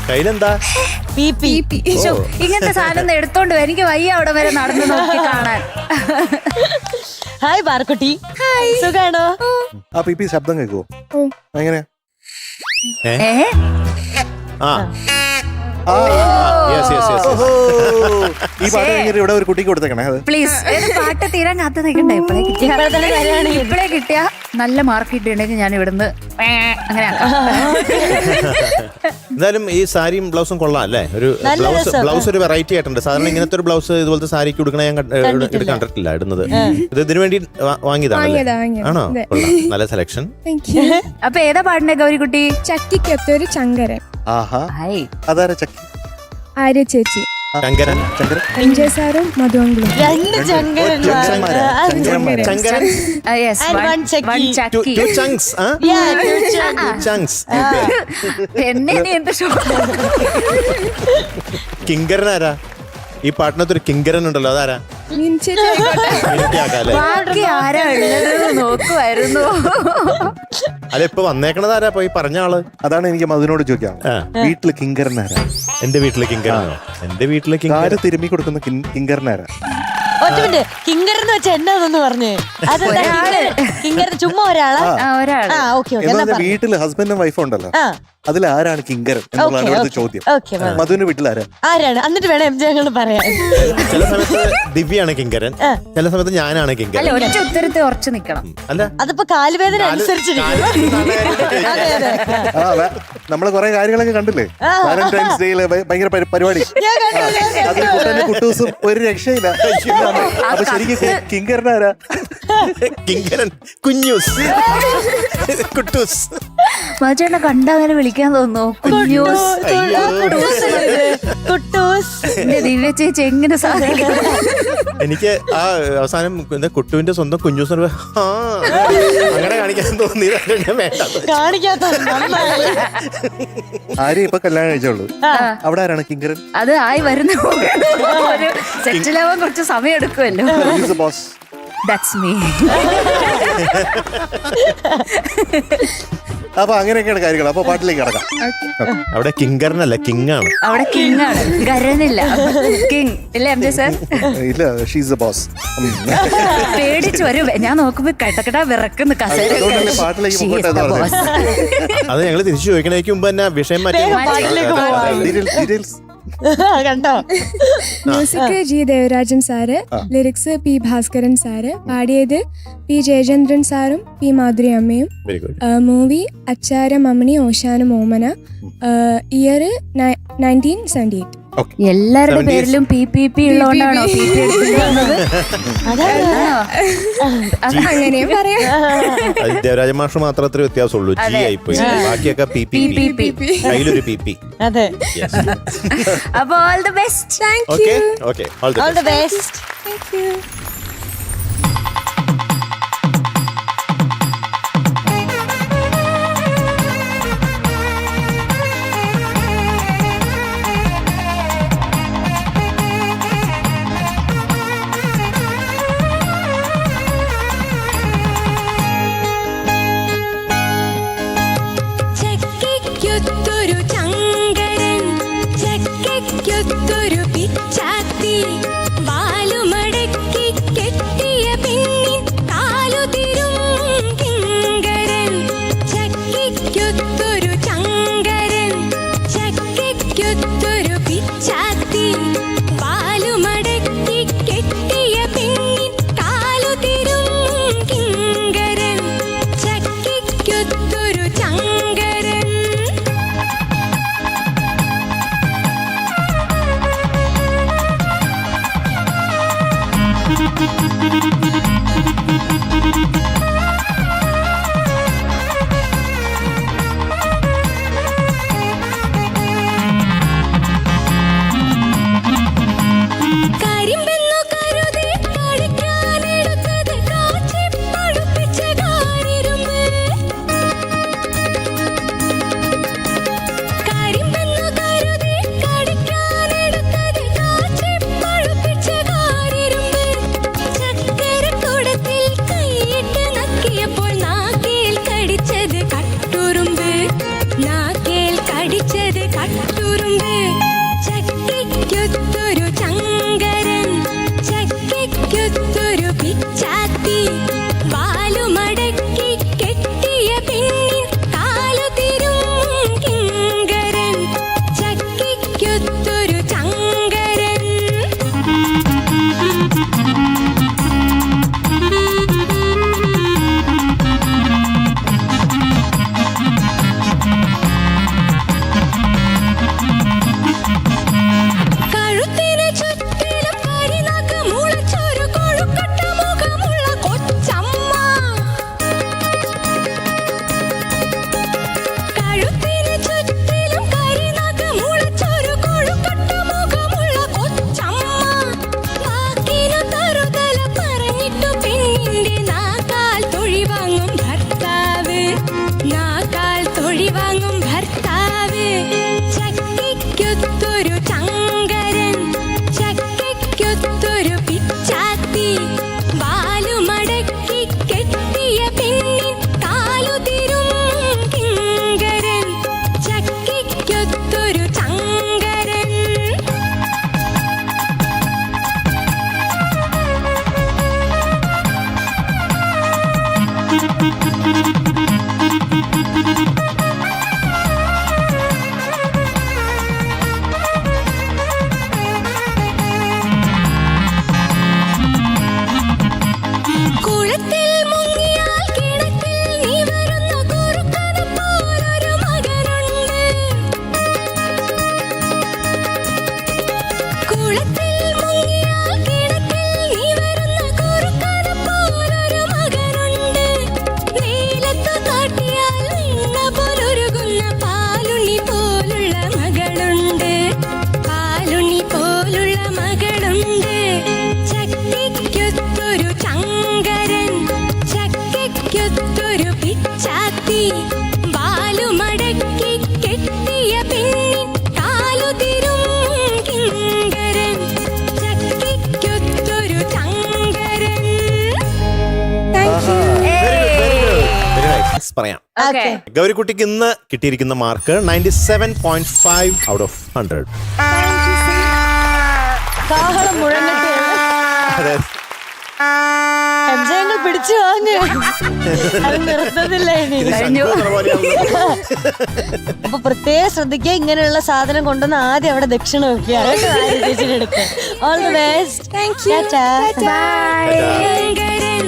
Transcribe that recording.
കയ്യിലെന്താ? ഇങ്ങനത്തെ സാധനം എടുത്തോണ്ട് വരും. എനിക്ക് വയ്യ അവിടെ വരെ നടന്നു നോക്കി കാണാൻ. ഹായ് പാർക്കുട്ടി, സുഖാണോ? ആ പി ശബ്ദം കേൾക്കുവോ? എങ്ങനെയാ? ഈ പാട്ട് കഴിഞ്ഞിട്ട് ഇവിടെ ഒരു കുട്ടിക്ക് കൊടുത്തേക്കണേ. അത് പ്ലീസ്. പാട്ട് തീരാൻ കാത്തു നിൽക്കണ്ടേ? ഇപ്പഴേ കിട്ടിയ നല്ല മാർക്ക് കിട്ടിയിട്ടുണ്ടെങ്കിൽ ഞാൻ ഇവിടുന്ന് അങ്ങനെ. എന്തായാലും ഈ സാരിയും ബ്ലൗസും കൊള്ളാം അല്ലേ? ഒരു ബ്ലൗസ് ഒരു വെറൈറ്റി ആയിട്ടുണ്ട്. സാധാരണ ഇങ്ങനത്തെ ഒരു ബ്ലൗസ് ഇതുപോലത്തെ സാരിക്ക് കൊടുക്കണ ഞാൻ കണ്ടിട്ടില്ല ഇടുന്നത്. ഇത് ഇതിനു വേണ്ടി വാങ്ങിയതാണ്. ആണോ? കൊള്ളാം, നല്ല സെലക്ഷൻ. അപ്പൊ ഏതാ പാടിനെ ഗൗരിക്കുട്ടി? ചക്കിക്കൊത്തൊരു ചങ്കരൻ. ആഹാ, അതാരാ ചക്കി? ആര്യ ചേച്ചി, ചങ്കരൻ, എൻജോയ് സാറും മധുവങ്കളും. കിങ്കരനാരാ? ഈ പാട്ടിനകത്തൊരു കിങ്കരൻ ഉണ്ടല്ലോ, അതാരാ? ബാക്കി ആരാ ഉള്ളത് നോക്കുമായിരുന്നു. അല്ല, ഇപ്പൊ വന്നേക്കണത് ആരാ? പോയി പറഞ്ഞ ആള് അതാണ് എനിക്ക് മധുവിനോട് ചോദിക്കാം. വീട്ടില് കിങ്കരനാരാ? എന്റെ വീട്ടിലെ കിങ്കരനോ? എന്റെ വീട്ടിലെ കിങ്കരൻ തിരുമ്മി കൊടുക്കുന്ന കിങ്കരനാരാ? കിങ്കരൻ എന്ന് വെച്ചാ എന്നാന്നൊന്ന് പറഞ്ഞേ. കിങ്കരൻ ചുമ്മാ ഒരാളാ? വീട്ടില് ഹസ്ബൻഡും വൈഫും ഉണ്ടല്ലോ, അതിൽ ആരാണ് കിങ്കരൻ എന്നുള്ളതാണ് ഇവിടുത്തെ ചോദ്യം. മധുവിന്റെ വീട്ടിൽ ആരാണ്? എന്നിട്ട് വേണം എം ജെ ഞങ്ങൾ പറയാൻ. ചില സമയത്ത് ദിവ്യാണ് കിങ്കരൻ, ചില സമയത്ത് ഞാനാണ് കിങ്കരൻ. ഒറ്റ ഉത്തരത്തെ ഉറച്ചു നിക്കണം. അല്ല, അതിപ്പോ കാലുവേദന നമ്മള് കൊറേ കാര്യങ്ങളൊക്കെ കണ്ടില്ലേ? വാലന്റൈൻസ് ഡേയില് ഭയങ്കര പരിപാടി, അതിൽ കുട്ടൂസും ഒരു രക്ഷയില്ല. അപ്പൊ ശരിക്കും കിങ്കരനാരാ? കിങ്കരൻ കുഞ്ഞൂസ്, കുട്ടൂസ്. മജേട്ടനെ കണ്ട അങ്ങനെ വിളിക്കാൻ തോന്നുന്നു. കുഞ്ഞൂസ്, കുട്ടൂസ്. ദിവ്യ ചേച്ചി എങ്ങനെ സാധിക്കും? എനിക്ക് ആ അവസാനം കുട്ടുവിന്റെ സ്വന്തം കുഞ്ഞൂസ് അങ്ങനെ കാണിക്കാൻ തോന്നിയത്. ആരെയും ഇപ്പൊ കല്യാണം കഴിച്ചോളൂ. അവിടെ ആരാണ് കിങ്കരൻ? അത് ആയി വരുന്ന ഒരു സെറ്റിലാവാൻ കുറച്ച് സമയം എടുക്കുമല്ലോ. That's me. അപ്പൊ അങ്ങനെയൊക്കെയാണ് കാര്യങ്ങൾ. അപ്പൊ പാട്ടിലേക്ക് കിടക്കാം. അവിടെ കിങ്കരനല്ല, കിങ് ആണ്. അവിടെ കിങ് ആണ്, ഗരനില്ല. കിങ് ഇല്ല എം ജെ സർ? ഇല്ല, ഷീസ് ദ ബോസ്. പേടിച്ചു വരും. ഞാൻ നോക്കുമ്പോ കട്ടക്കട്ട വിറക്കുന്ന കസേര. അത് ഞങ്ങള് തിരിച്ചു ചോദിക്കണേക്ക് മുമ്പ് തന്നെ വിഷയം മാറ്റി. കണ്ടോ? Music G Devarajan sir, lyrics P Bhaskaran sir, പാടിയത് പി ജയചന്ദ്രൻ സാറും പി മാധുരി അമ്മയും. മൂവി അച്ചാരം അമ്മണി ഓശാനം ഓമന. ഇയർ 1978. എല്ലാവരുടെ പേരിലും PPP ഉള്ളതുകൊണ്ടാണോ PP എടുക്കുന്നത്? അങ്ങനെയും പറയാം. ദേവരാജ മാഷ് മാത്രം അത്ര വ്യത്യാസമുള്ളൂ, ജി ആയിപ്പോയി. ബാക്കിയൊക്കെ PPP, കയ്യിലൊരു PP. അതെ. അപ്പൊ all the best. Thank you. Okay, all the best. Thank you. ചക്കിക്കൊത്തൊരു പിച്ചാത്തി വാലുമടക്കി കെട്ടിയ പെണ്ണിൻ കാലു തിരും കിങ്കരൻ. ചക്കിക്കൊത്തൊരു ചങ്കരൻ, ചക്കിക്കൊത്തൊരു പിച്ചാത്തി വാലുമടക്കി കെട്ടിയ പെണ്ണിൻ കാലു തിരും കിങ്കരൻ. ചക്കിക്കൊത്തൊരു ചങ്കരൻ. ചക്കിക്കൊത്തൊരു ചങ്കരൻ ചക്കിക്കൊത്തൊരു പിച്ചാത്തി വാലുമടക്കി കെട്ടിയ പെണ്ണിൻ കാലു തിരും കിങ്കരൻ ചക്കിക്കൊത്തൊരു ചങ്കരൻ കഴുത്തിന് ചുറ്റിലും കരിനഖ് മുളച്ചൊരു കൊഴുക്കട്ട മുഖമുള്ള കൊച്ചമ്മ കഴുത്തിന് ചുറ്റിലും കരിനഖ് മുളച്ചൊരു കൊഴുക്കട്ട മുഖമുള്ള കൊച്ചമ്മ വാക്കിനു തറുതല പറഞ്ഞിട്ടു പെണ്ണിന്റെ നാക്കാൽ തൊഴി വാങ്ങും ഭർത്താവ് നാക്കാൽ തൊഴി വാങ്ങും ഭർത്താവ് ചക്കിക്കൊത്തൊരു ചങ്കരൻ ചക്കിക്കൊത്തൊരു പിച്ചാത്തി വാലുമടക്കി കെട്ടിയ പെണ്ണിൻ കാലു തിരും കിങ്കരൻ ചക്കിക്കൊത്തൊരു ചങ്കരൻ കുളത്തിൽ മുങ്ങിയാൽ കിണറ്റിൽ നീ വരുന്ന കുറുക്കനെ പോലൊരു മകനുണ്ട് കുളത്തിൽ മുങ്ങിയാൽ കിണറ്റിൽ നീ വരുന്ന കുറുക്കനെ പോലൊരു മകനുണ്ട് നീലത്തു കാട്ടിയാൽ നിന്ന പോലൊരുകുന്ന പാലുണ്ണി പോലുള്ള മകളുണ്ട് പാലുണ്ണി പോലുള്ള മകളുണ്ട് ചക്കിക്കൊത്തൊരു ചങ്കരൻ ചക്കിക്കൊത്തൊരു പിച്ചാത്തി വാലുമടക്കി കെട്ടിയ പെണ്ണിൻ കാലു തിരും കിങ്കരൻ ചക്കിക്കൊത്തൊരു ചങ്കരൻ പറയാം. Okay. ഗൗരിക്കുട്ടിക്ക് ഇന്ന് കിട്ടിയിരിക്കുന്ന മാർക്ക് 97.5 ഔട്ട് ഓഫ് 100. കാഹളം മുഴങ്ങട്ടെ. ഞങ്ങൾ പിടിച്ചു വാങ്ങ്. അത് നിർത്തത്തില്ല ഇനി. അപ്പൊ പ്രത്യേകം ശ്രദ്ധിക്കുക, ഇങ്ങനെയുള്ള സാധനം കൊണ്ടുവന്ന് ആദ്യം അവിടെ ദക്ഷിണ വെക്കുകയാണ്. All the best. Thank you. Bye. Chankaran